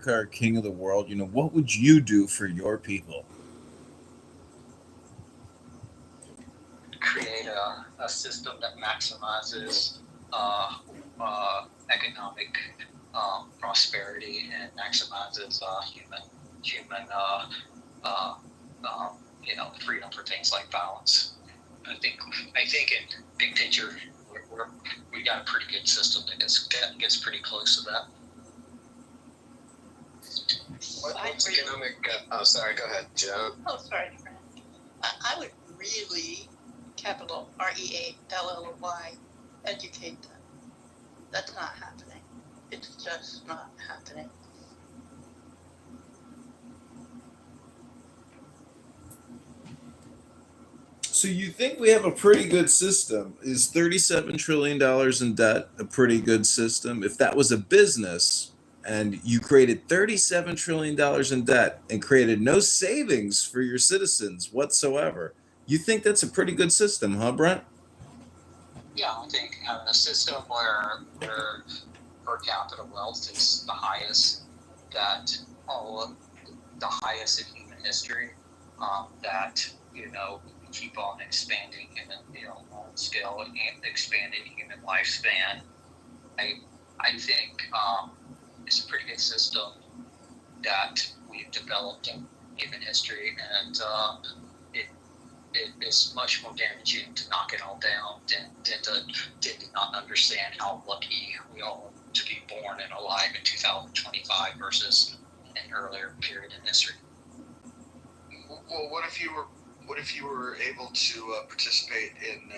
are king of the world, what would you do for your people? Create a system that maximizes uh, economic prosperity and maximizes human uh, the freedom for things like violence. I think I think in big picture we got a pretty good system that gets pretty close to that. What's economic? Oh, sorry. Go ahead, Joe. Oh, sorry, Fran. I would really, capital REALLY, educate them. That's not happening. It's just not happening. So you think we have a pretty good system? Is $37 trillion in debt a pretty good system? If that was a business and you created $37 trillion in debt and created no savings for your citizens whatsoever, you think that's a pretty good system, huh, Brent? Yeah, I think having a system where per capita wealth is the highest that all of the highest in human history, that we keep on expanding human scale and expanding human lifespan. I think it's a pretty good system that we've developed in human history, and it is much more damaging to knock it all down than to not understand how lucky we all are to be born and alive in 2025 versus an earlier period in history. Well, what if you were able to participate in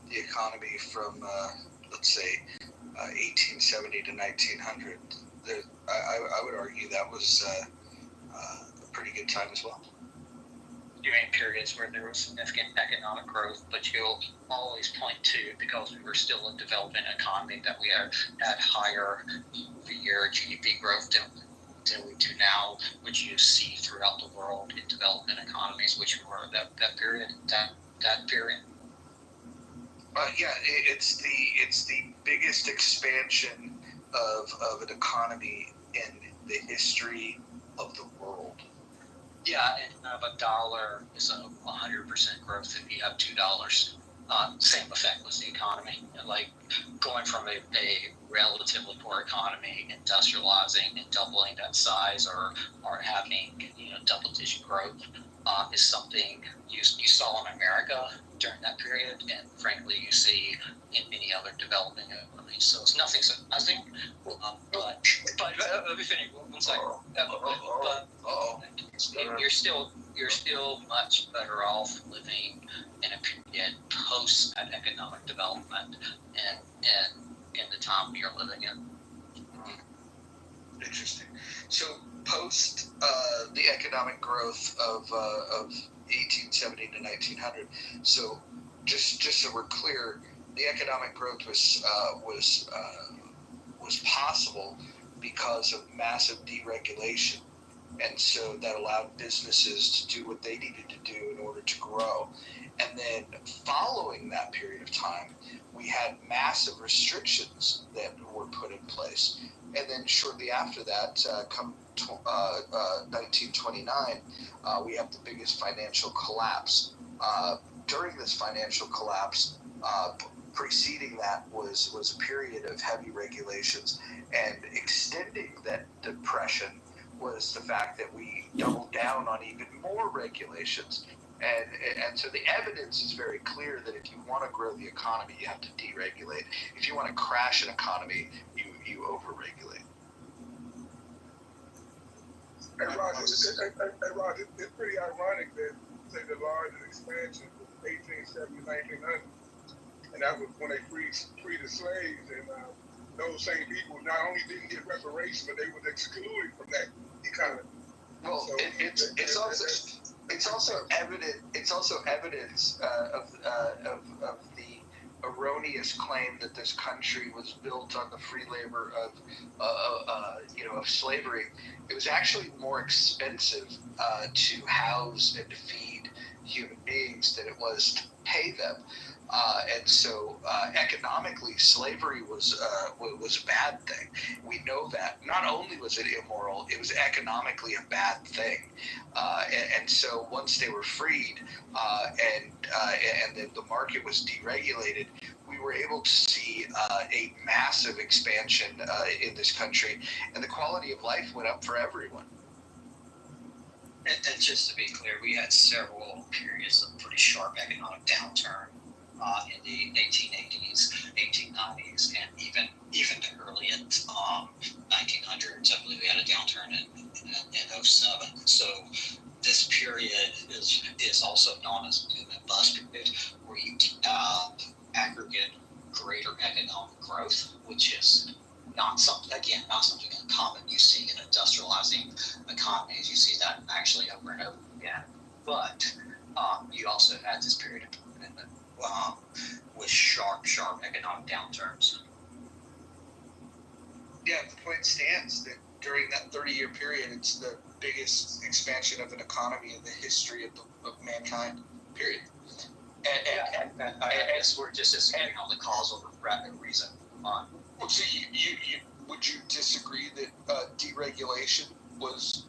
the economy from let's say 1870 to 1900? I would argue that was a pretty good time as well. During periods where there was significant economic growth, but you'll always point to, because we were still a developing economy, that we had higher year GDP growth than we do now, which you see throughout the world in development economies, which were that period. Yeah, it's the biggest expansion of an economy in the history of the world. Yeah, and a dollar is a 100% growth if you have $2. Same effect was the economy. Like going from a relatively poor economy, industrializing and doubling that size, or having double-digit growth is something you saw in America during that period, and frankly you see in many other developing economies. So it's nothing. So I think, but let me finish one second. But you're still much better off living in a period post that economic development and in the time we are living in. Interesting. So post the economic growth of 1870 to 1900. So just so we're clear, the economic growth was possible because of massive deregulation, and so that allowed businesses to do what they needed to do in order to grow. And then following that period of time, we had massive restrictions that were put in place. And then shortly after that, come 1929, we have the biggest financial collapse. During this financial collapse, preceding that was a period of heavy regulations, and extending that depression was the fact that we doubled down on even more regulations. And so the evidence is very clear that if you want to grow the economy, you have to deregulate. If you want to crash an economy, you overregulate. Hey, Roger, it's pretty ironic that, say, the largest expansion was 1870, 1900, and that was when they freed the slaves, and those same people not only didn't get reparations, but they were excluded from that economy. Well, so it's also evident. It's also evidence of the erroneous claim that this country was built on the free labor of slavery. It was actually more expensive to house and to feed human beings than it was pay them. And so economically, slavery was a bad thing. We know that. Not only was it immoral, it was economically a bad thing. And so once they were freed and the market was deregulated, we were able to see a massive expansion in this country, and the quality of life went up for everyone. And just to be clear, we had several periods of pretty sharp economic downturn in the 1880s, 1890s, and even the early 1900s. I believe we had a downturn in 07. So this period is also known as boom and bust period, where you aggregate greater economic growth, which is not something uncommon. You see in industrializing economies, you see that actually over and over again. But you also had this period of with sharp economic downturns. Yeah, the point stands that during that 30-year period, it's the biggest expansion of an economy in the history of mankind, period. And I guess we're just disagreeing on the causal reason. Well, so you would you disagree that deregulation was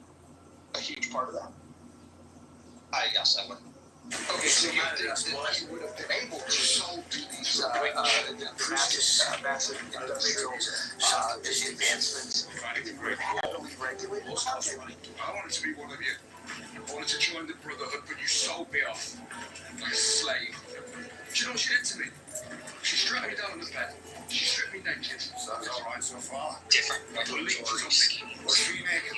a huge part of that? I guess I would. Okay, so you think that you would have been able to do these massive industrial advancements heavily regulated? I wanted to be one of you. I wanted to join the Brotherhood, but you sold me off like a slave. Do you know what she did to me? She strapped me down on the bed. She stripped me naked. Sounds all right so far. Different Police regulatories. was she naked?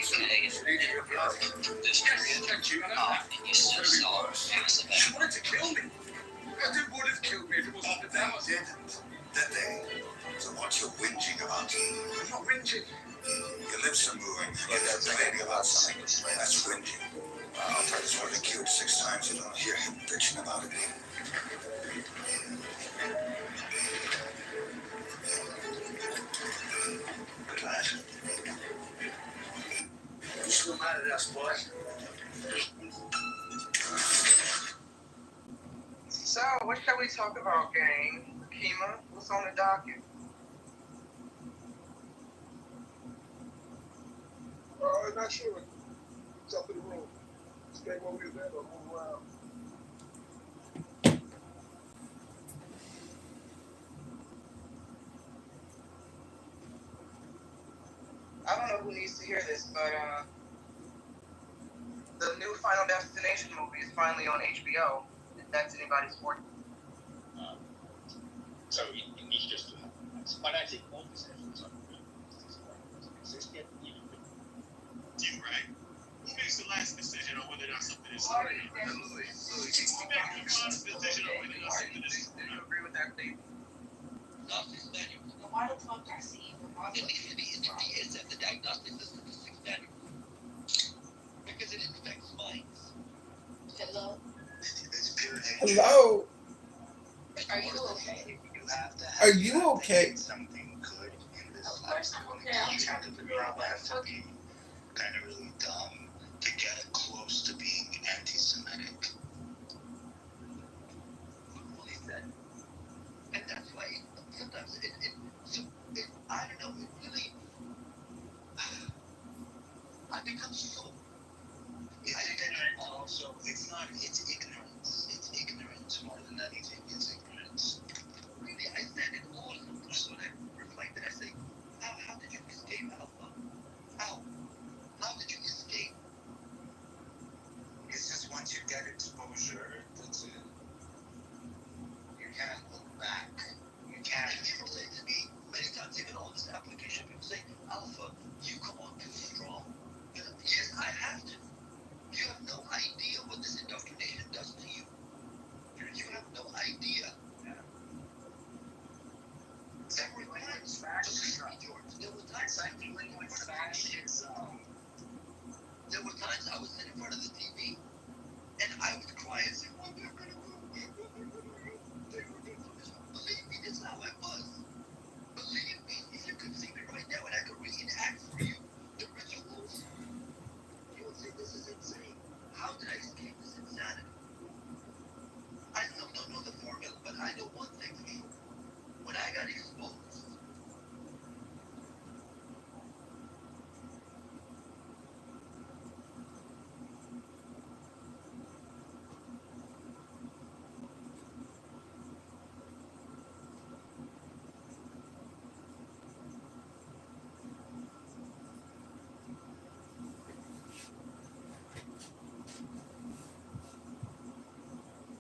This period, Thank you. I know that. you still saw massive She wanted to kill me. They would have killed me if it wasn't for them. Didn't, did they? So what you whinging about? I'm not whinging. Your lips are moving. You're complaining about something. That's whinging. I'll try this one to cute 6 times. You don't hear him bitching about it. Good lad. You still mad at us, boy? So, what shall we talk about, gang? Kima, what's on the docket? Not sure. It's up to the room. Stay where we was at or move around. I don't know who needs to hear this, but the new Final Destination movie is finally on HBO. If that's anybody's sport. So you need just to have financial conversations on existed even You right. Who makes the last decision on whether or not something is Who makes the last decision on whether or not something is Do you agree with that statement? diagnostic manual. Why the fuck I see It needs to be in the DSM, the diagnostic statistics manual. Because it affects minds. Hello? Hello? Are you okay? Are you okay? Something good in this Of life. course I'm okay. I'm trying to figure out what I'm talking. Kind of really dumb to get close to being anti-Semitic. What he said. And that's why sometimes I don't know, it really, I become so. Also, it's ignorance. It's ignorance more than anything. It's ignorance. Really, I said it all. So when I reflected, I say, how did you escape out?